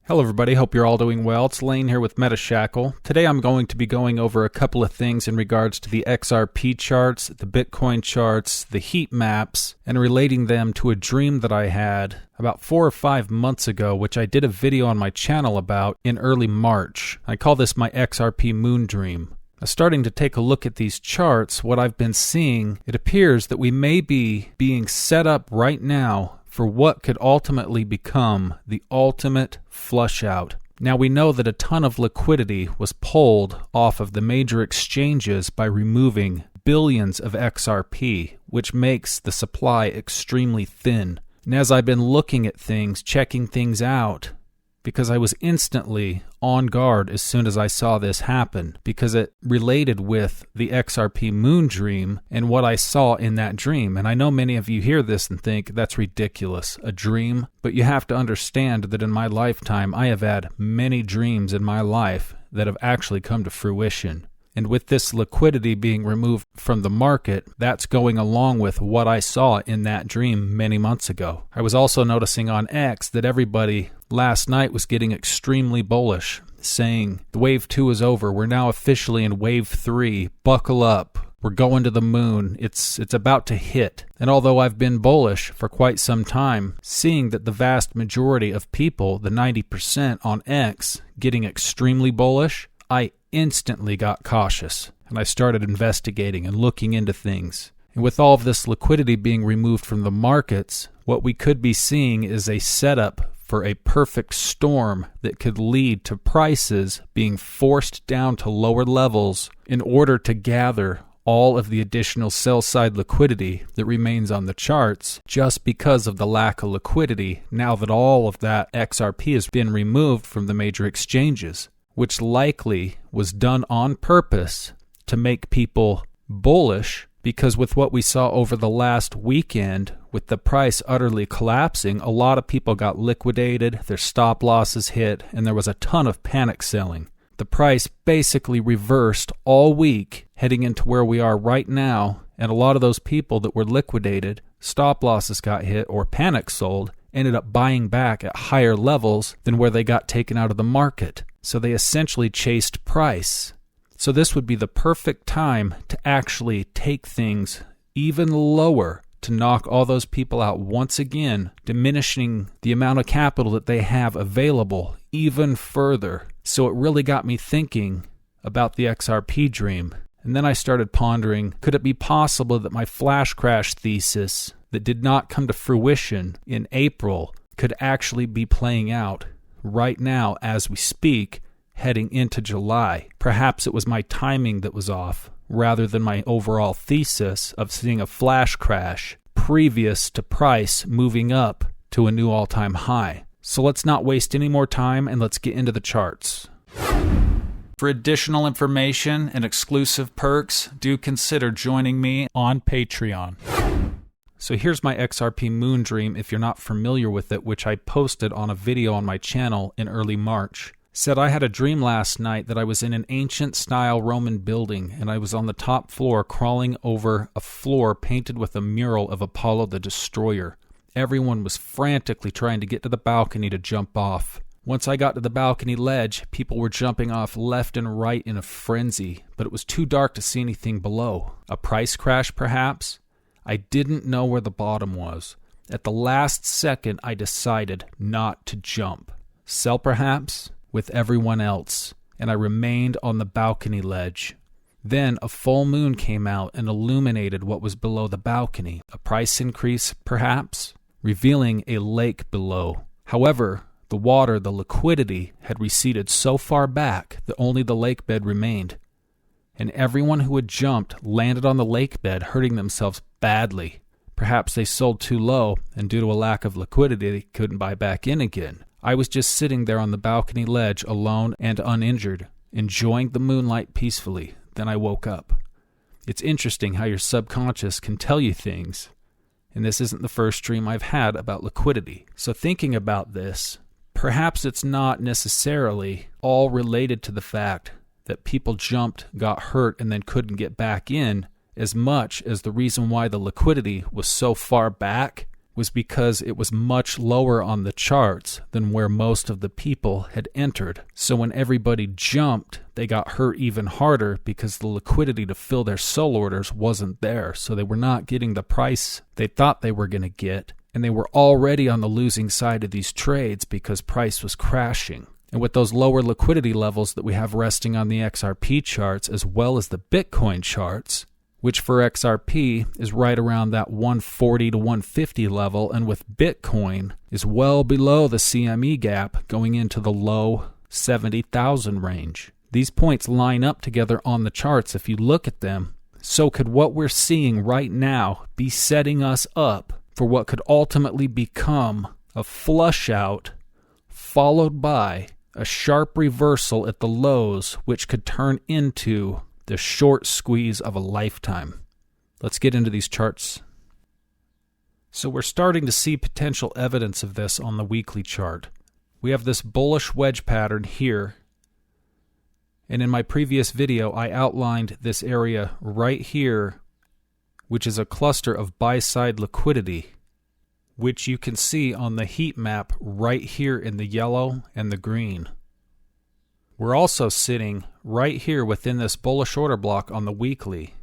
Hello everybody, hope you're all doing well. It's Lane here with MetaShackle. Today I'm going to be going over a couple of things in regards to the XRP charts, the Bitcoin charts, the heat maps, and relating them to a dream that I had about 4 or 5 months ago, which I did a video on my channel about in early March. I call this my XRP Moon Dream. Starting to take a look at these charts, what I've been seeing, it appears that we may be being set up right now for what could ultimately become the ultimate flush out. Now we know that a ton of liquidity was pulled off of the major exchanges by removing billions of XRP, which makes the supply extremely thin. And as I've been looking at things, checking things out, because I was instantly on guard as soon as I saw this happen, because it related with the XRP Moon Dream and what I saw in that dream. And I know many of you hear this and think that's ridiculous, a dream, but you have to understand that in my lifetime I have had many dreams in my life that have actually come to fruition. And with this liquidity being removed from the market, that's going along with what I saw in that dream many months ago. I was also noticing on X that everybody last night was getting extremely bullish, saying the wave 2 is over. We're now officially in wave 3. Buckle up. We're going to the moon. It's about to hit. And although I've been bullish for quite some time, seeing that the vast majority of people, the 90% on X, getting extremely bullish, I instantly got cautious, and I started investigating and looking into things. And with all of this liquidity being removed from the markets, what we could be seeing is a setup for a perfect storm that could lead to prices being forced down to lower levels in order to gather all of the additional sell-side liquidity that remains on the charts just because of the lack of liquidity now that all of that XRP has been removed from the major exchanges, which likely was done on purpose to make people bullish, because with what we saw over the last weekend, with the price utterly collapsing, a lot of people got liquidated, their stop losses hit, and there was a ton of panic selling. The price basically reversed all week, heading into where we are right now, and a lot of those people that were liquidated, stop losses got hit, or panic sold, ended up buying back at higher levels than where they got taken out of the market. So they essentially chased price. So this would be the perfect time to actually take things even lower to knock all those people out once again, diminishing the amount of capital that they have available even further. So it really got me thinking about the XRP dream. And then I started pondering, could it be possible that my flash crash thesis that did not come to fruition in April could actually be playing out right now as we speak, heading into July? Perhaps it was my timing that was off, rather than my overall thesis of seeing a flash crash previous to price moving up to a new all-time high. So let's not waste any more time and let's get into the charts. For additional information and exclusive perks, do consider joining me on Patreon. So here's my XRP Moon Dream if you're not familiar with it, which I posted on a video on my channel in early March. Said I had a dream last night that I was in an ancient style Roman building and I was on the top floor crawling over a floor painted with a mural of Apollo the Destroyer. Everyone was frantically trying to get to the balcony to jump off. Once I got to the balcony ledge, people were jumping off left and right in a frenzy, but it was too dark to see anything below. A price crash, perhaps? I didn't know where the bottom was. At the last second, I decided not to jump. Sell, perhaps, with everyone else, and I remained on the balcony ledge. Then a full moon came out and illuminated what was below the balcony. A price increase, perhaps, revealing a lake below. However, the water, the liquidity, had receded so far back that only the lake bed remained. And everyone who had jumped landed on the lake bed, hurting themselves badly. Perhaps they sold too low, and due to a lack of liquidity, they couldn't buy back in again. I was just sitting there on the balcony ledge, alone and uninjured, enjoying the moonlight peacefully. Then I woke up. It's interesting how your subconscious can tell you things. And this isn't the first dream I've had about liquidity. So thinking about this, perhaps it's not necessarily all related to the fact that people jumped, got hurt, and then couldn't get back in, as much as the reason why the liquidity was so far back was because it was much lower on the charts than where most of the people had entered. So when everybody jumped, they got hurt even harder because the liquidity to fill their sell orders wasn't there. So they were not getting the price they thought they were going to get. And they were already on the losing side of these trades because price was crashing. And with those lower liquidity levels that we have resting on the XRP charts as well as the Bitcoin charts, which for XRP is right around that 140 to 150 level, and with Bitcoin is well below the CME gap going into the low 70,000 range. These points line up together on the charts if you look at them. So could what we're seeing right now be setting us up for what could ultimately become a flush out followed by a sharp reversal at the lows, which could turn into the short squeeze of a lifetime? Let's get into these charts. So we're starting to see potential evidence of this on the weekly chart. We have this bullish wedge pattern here. And in my previous video, I outlined this area right here, which is a cluster of buy-side liquidity, which you can see on the heat map right here in the yellow and the green. We're also sitting right here within this bullish order block on the weekly.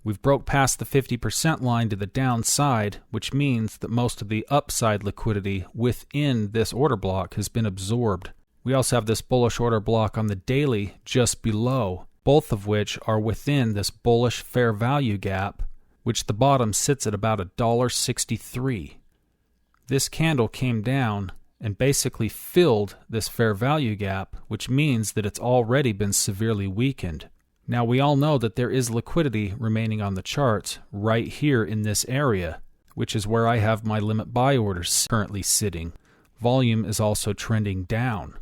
We've broke past the 50% line to the downside, which means that most of the upside liquidity within this order block has been absorbed. We also have this bullish order block on the daily just below, both of which are within this bullish fair value gap, which the bottom sits at about $1.63. This candle came down and basically filled this fair value gap, which means that it's already been severely weakened. Now we all know that there is liquidity remaining on the charts right here in this area, which is where I have my limit buy orders currently sitting. Volume is also trending down.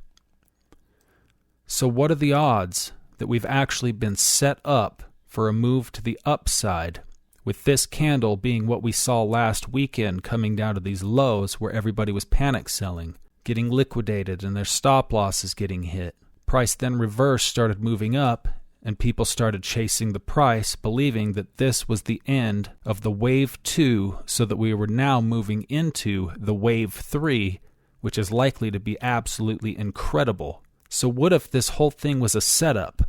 So what are the odds that we've actually been set up for a move to the upside, with this candle being what we saw last weekend coming down to these lows where everybody was panic selling, getting liquidated and their stop losses getting hit? Price then reversed, started moving up, and people started chasing the price, believing that this was the end of the wave 2, so that we were now moving into the wave 3, which is likely to be absolutely incredible. So what if this whole thing was a setup?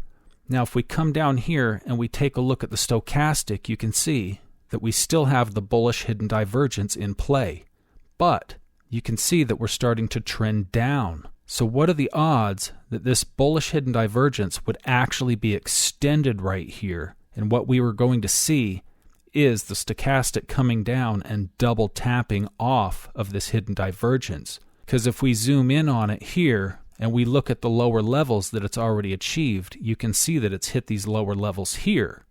Now, if we come down here and we take a look at the stochastic, you can see that we still have the bullish hidden divergence in play. But you can see that we're starting to trend down. So what are the odds that this bullish hidden divergence would actually be extended right here? And what we were going to see is the stochastic coming down and double tapping off of this hidden divergence. Because if we zoom in on it here, and we look at the lower levels that it's already achieved, you can see that it's hit these lower levels here.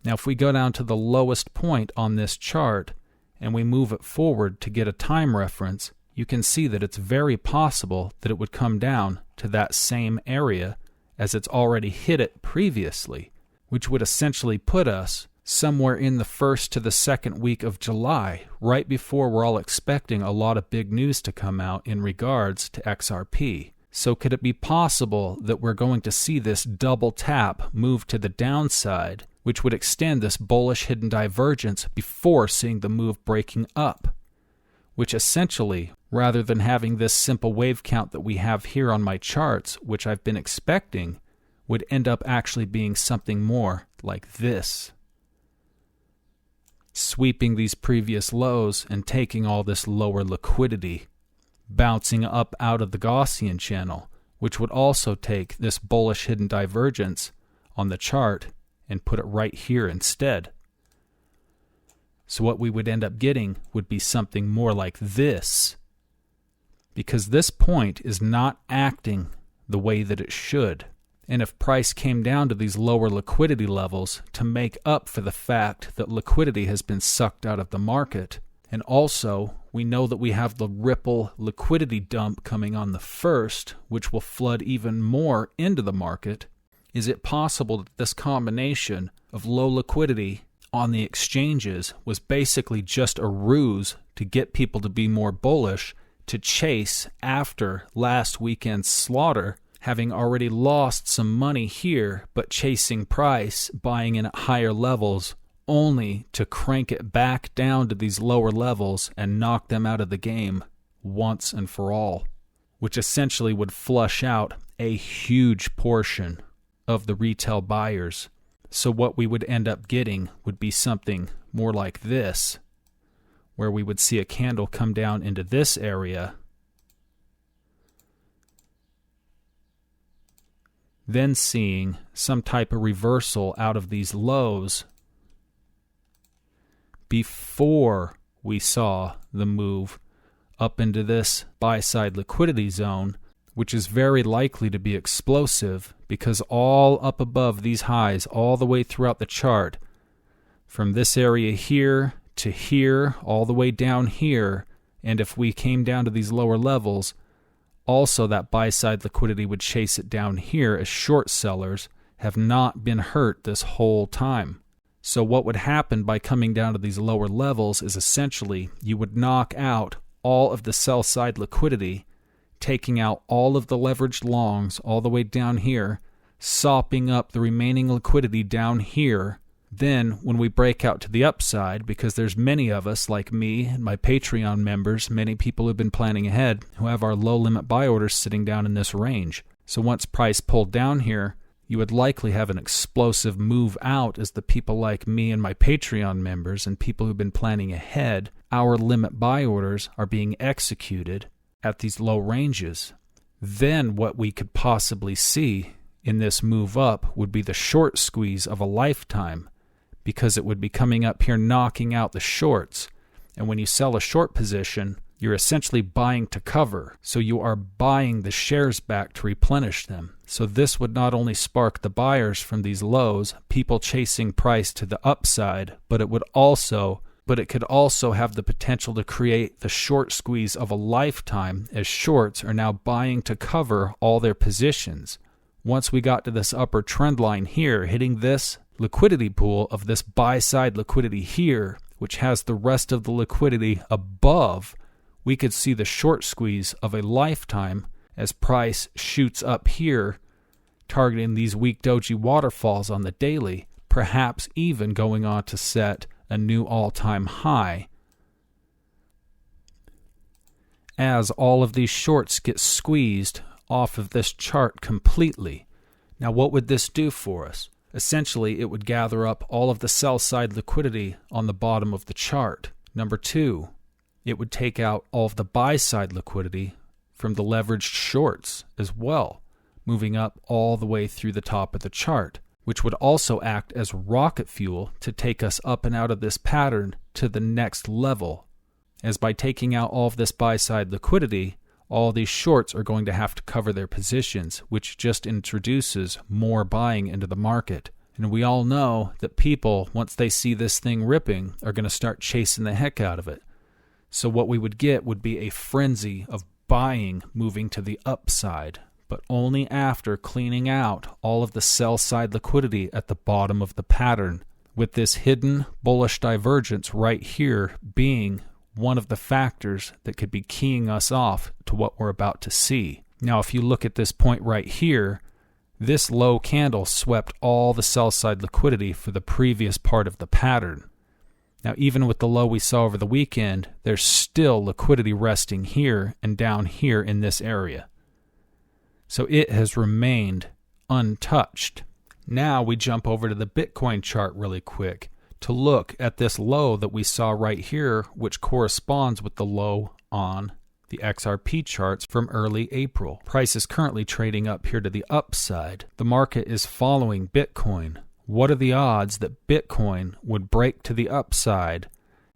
Now if we go down to the lowest point on this chart and we move it forward to get a time reference, you can see that it's very possible that it would come down to that same area as it's already hit it previously, which would essentially put us somewhere in the first to the second week of July, right before we're all expecting a lot of big news to come out in regards to XRP. So could it be possible that we're going to see this double tap move to the downside, which would extend this bullish hidden divergence before seeing the move breaking up? Which essentially, rather than having this simple wave count that we have here on my charts, which I've been expecting, would end up actually being something more like this. Sweeping these previous lows and taking all this lower liquidity, bouncing up out of the Gaussian channel, which would also take this bullish hidden divergence on the chart and put it right here instead. So what we would end up getting would be something more like this, because this point is not acting the way that it should. And if price came down to these lower liquidity levels to make up for the fact that liquidity has been sucked out of the market, and also we know that we have the Ripple liquidity dump coming on the 1st, which will flood even more into the market, is it possible that this combination of low liquidity on the exchanges was basically just a ruse to get people to be more bullish, to chase after last weekend's slaughter, having already lost some money here, but chasing price, buying in at higher levels, only to crank it back down to these lower levels and knock them out of the game once and for all, which essentially would flush out a huge portion of the retail buyers. So what we would end up getting would be something more like this, where we would see a candle come down into this area, then seeing some type of reversal out of these lows before we saw the move up into this buy-side liquidity zone, which is very likely to be explosive because all up above these highs, all the way throughout the chart, from this area here to here, all the way down here, and if we came down to these lower levels, also that buy-side liquidity would chase it down here as short sellers have not been hurt this whole time. So what would happen by coming down to these lower levels is essentially you would knock out all of the sell-side liquidity, taking out all of the leveraged longs all the way down here, sopping up the remaining liquidity down here. Then when we break out to the upside, because there's many of us like me and my Patreon members, many people who've been planning ahead, who have our low limit buy orders sitting down in this range. So once price pulled down here, you would likely have an explosive move out as the people like me and my Patreon members and people who've been planning ahead, our limit buy orders are being executed at these low ranges. Then what we could possibly see in this move up would be the short squeeze of a lifetime, because it would be coming up here knocking out the shorts. And when you sell a short position, you're essentially buying to cover. So you are buying the shares back to replenish them. So this would not only spark the buyers from these lows, people chasing price to the upside, but it could also have the potential to create the short squeeze of a lifetime, as shorts are now buying to cover all their positions. Once we got to this upper trend line here, hitting this liquidity pool of this buy-side liquidity here, which has the rest of the liquidity above, we could see the short squeeze of a lifetime as price shoots up here, targeting these weak doji waterfalls on the daily, perhaps even going on to set a new all-time high, as all of these shorts get squeezed off of this chart completely. Now what would this do for us? Essentially, it would gather up all of the sell-side liquidity on the bottom of the chart. Number two, it would take out all of the buy-side liquidity from the leveraged shorts as well, moving up all the way through the top of the chart, which would also act as rocket fuel to take us up and out of this pattern to the next level. As by taking out all of this buy-side liquidity, all these shorts are going to have to cover their positions, which just introduces more buying into the market. And we all know that people, once they see this thing ripping, are going to start chasing the heck out of it. So what we would get would be a frenzy of buying moving to the upside, but only after cleaning out all of the sell-side liquidity at the bottom of the pattern, with this hidden bullish divergence right here being one of the factors that could be keying us off to what we're about to see. Now, if you look at this point right here, this low candle swept all the sell-side liquidity for the previous part of the pattern. Now, even with the low we saw over the weekend, there's still liquidity resting here and down here in this area. So it has remained untouched. Now we jump over to the Bitcoin chart really quick to look at this low that we saw right here, which corresponds with the low on the XRP charts from early April. Price is currently trading up here to the upside. The market is following Bitcoin. What are the odds that Bitcoin would break to the upside,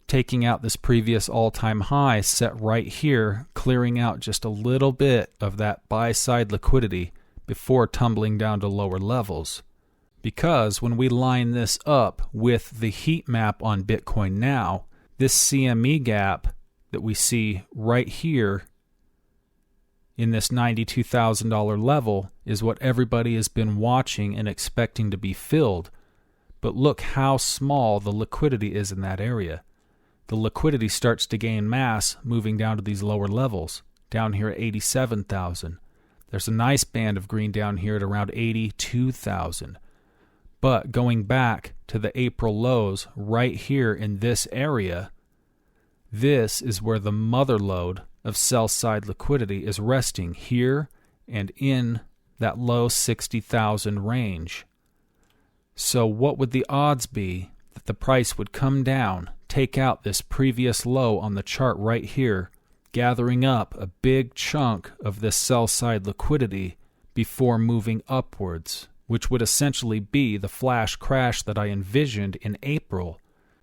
taking out this previous all-time high set right here, clearing out just a little bit of that buy-side liquidity before tumbling down to lower levels? Because when we line this up with the heat map on Bitcoin now, this CME gap that we see right here in this $92,000 level is what everybody has been watching and expecting to be filled. But look how small the liquidity is in that area. The liquidity starts to gain mass moving down to these lower levels, down here at 87,000. There's a nice band of green down here at around 82,000. But going back to the April lows right here in this area, this is where the mother lode of sell-side liquidity is resting, here and in that low 60,000 range. So what would the odds be that the price would come down, take out this previous low on the chart right here, gathering up a big chunk of this sell-side liquidity before moving upwards, which would essentially be the flash crash that I envisioned in April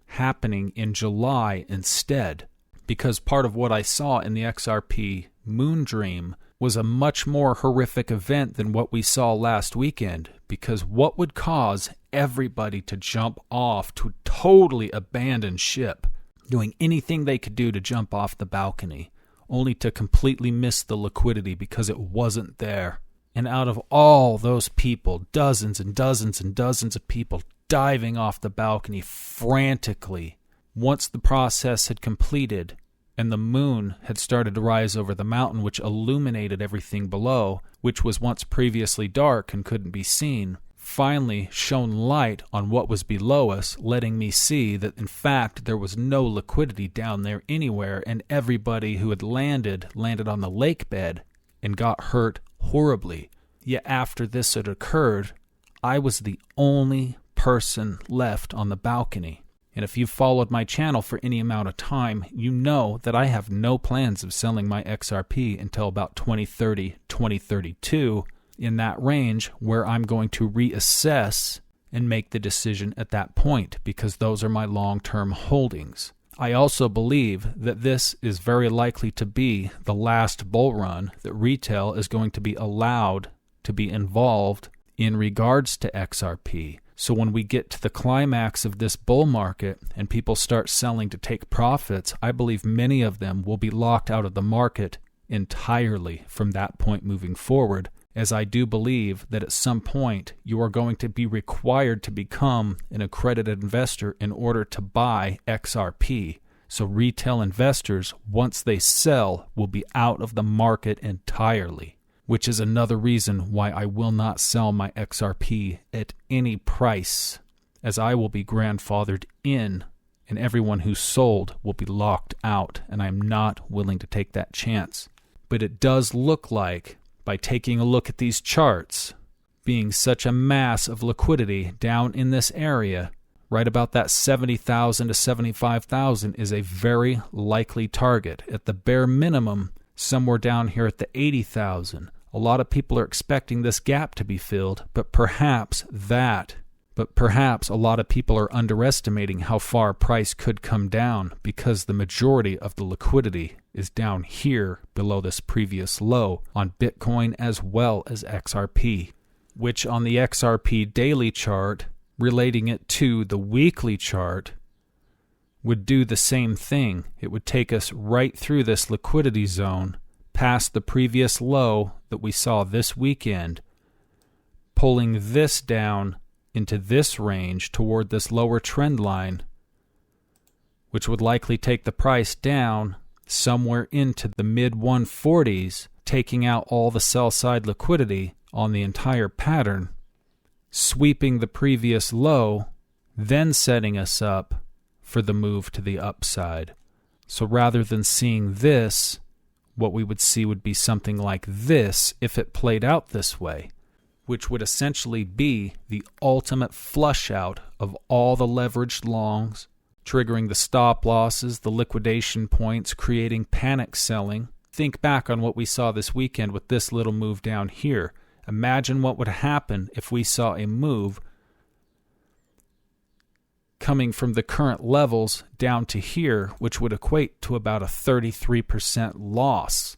happening in July instead? Because part of what I saw in the XRP Moon Dream was a much more horrific event than what we saw last weekend. Because what would cause everybody to jump off, to totally abandon ship, doing anything they could do to jump off the balcony, only to completely miss the liquidity because it wasn't there? And out of all those people, dozens and dozens and dozens of people diving off the balcony frantically, once the process had completed and the moon had started to rise over the mountain, which illuminated everything below, which was once previously dark and couldn't be seen, finally shone light on what was below us, letting me see that in fact there was no liquidity down there anywhere, and everybody who had landed on the lake bed and got hurt horribly. Yet after this had occurred, I was the only person left on the balcony. And if you've followed my channel for any amount of time, you know that I have no plans of selling my XRP until about 2030, 2032, in that range, where I'm going to reassess and make the decision at that point, because those are my long-term holdings. I also believe that this is very likely to be the last bull run that retail is going to be allowed to be involved in regards to XRP. So when we get to the climax of this bull market and people start selling to take profits, I believe many of them will be locked out of the market entirely from that point moving forward, as I do believe that at some point you are going to be required to become an accredited investor in order to buy XRP. So retail investors, once they sell, will be out of the market entirely, which is another reason why I will not sell my XRP at any price, as I will be grandfathered in and everyone who sold will be locked out, and I'm not willing to take that chance. But it does look like, by taking a look at these charts, being such a mass of liquidity down in this area, right about that 70,000 to 75,000 is a very likely target. At the bare minimum, somewhere down here at the 80,000. A lot of people are expecting this gap to be filled, but perhaps a lot of people are underestimating how far price could come down, because the majority of the liquidity is down here below this previous low on Bitcoin as well as XRP, which on the XRP daily chart, relating it to the weekly chart, would do the same thing. It would take us right through this liquidity zone, past the previous low that we saw this weekend, pulling this down into this range toward this lower trend line, which would likely take the price down somewhere into the mid-140s, taking out all the sell-side liquidity on the entire pattern, sweeping the previous low, then setting us up for the move to the upside. So rather than seeing this, what we would see would be something like this if it played out this way, which would essentially be the ultimate flush out of all the leveraged longs, triggering the stop losses, the liquidation points, creating panic selling. Think back on what we saw this weekend with this little move down here. Imagine what would happen if we saw a move coming from the current levels down to here, which would equate to about a 33% loss.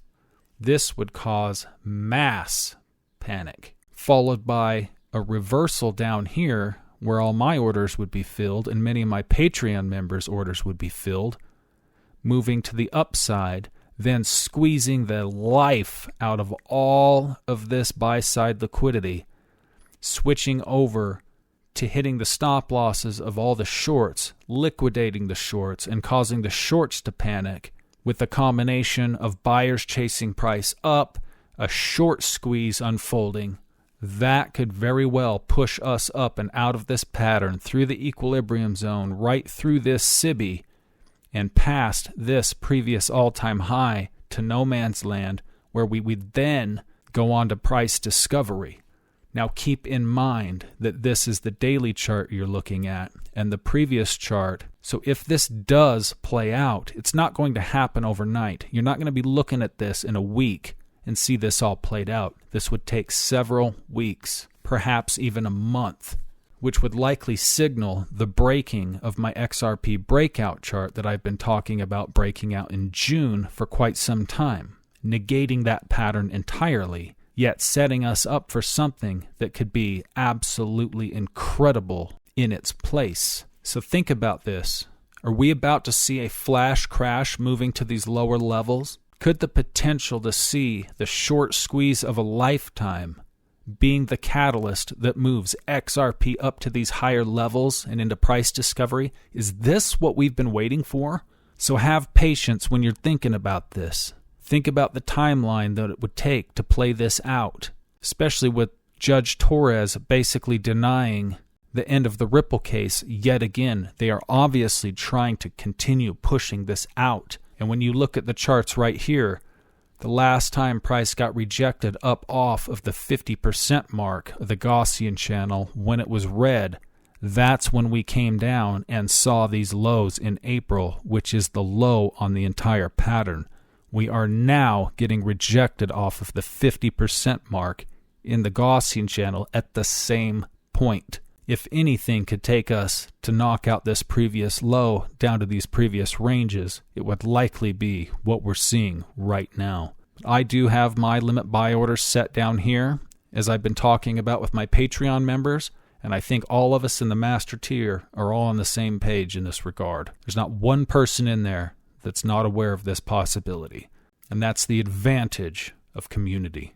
This would cause mass panic, followed by a reversal down here where all my orders would be filled and many of my Patreon members' orders would be filled, moving to the upside, then squeezing the life out of all of this buy-side liquidity, switching over to hitting the stop losses of all the shorts, liquidating the shorts, and causing the shorts to panic, with a combination of buyers chasing price up, a short squeeze unfolding, that could very well push us up and out of this pattern through the equilibrium zone, right through this SIBI, and past this previous all-time high to no man's land, where we would then go on to price discovery. Now keep in mind that this is the daily chart you're looking at and the previous chart. So if this does play out, it's not going to happen overnight. You're not going to be looking at this in a week and see this all played out. This would take several weeks, perhaps even a month, which would likely signal the breaking of my XRP breakout chart that I've been talking about breaking out in June for quite some time, negating that pattern entirely, yet setting us up for something that could be absolutely incredible in its place. So think about this. Are we about to see a flash crash moving to these lower levels? Could the potential to see the short squeeze of a lifetime being the catalyst that moves XRP up to these higher levels and into price discovery? Is this what we've been waiting for? So have patience when you're thinking about this. Think about the timeline that it would take to play this out, especially with Judge Torres basically denying the end of the Ripple case yet again. They are obviously trying to continue pushing this out. And when you look at the charts right here, the last time price got rejected up off of the 50% mark of the Gaussian channel when it was red, that's when we came down and saw these lows in April, which is the low on the entire pattern. We are now getting rejected off of the 50% mark in the Gaussian channel at the same point. If anything could take us to knock out this previous low down to these previous ranges, it would likely be what we're seeing right now. I do have my limit buy orders set down here, as I've been talking about with my Patreon members, and I think all of us in the master tier are all on the same page in this regard. There's not one person in there that's not aware of this possibility, and that's the advantage of community.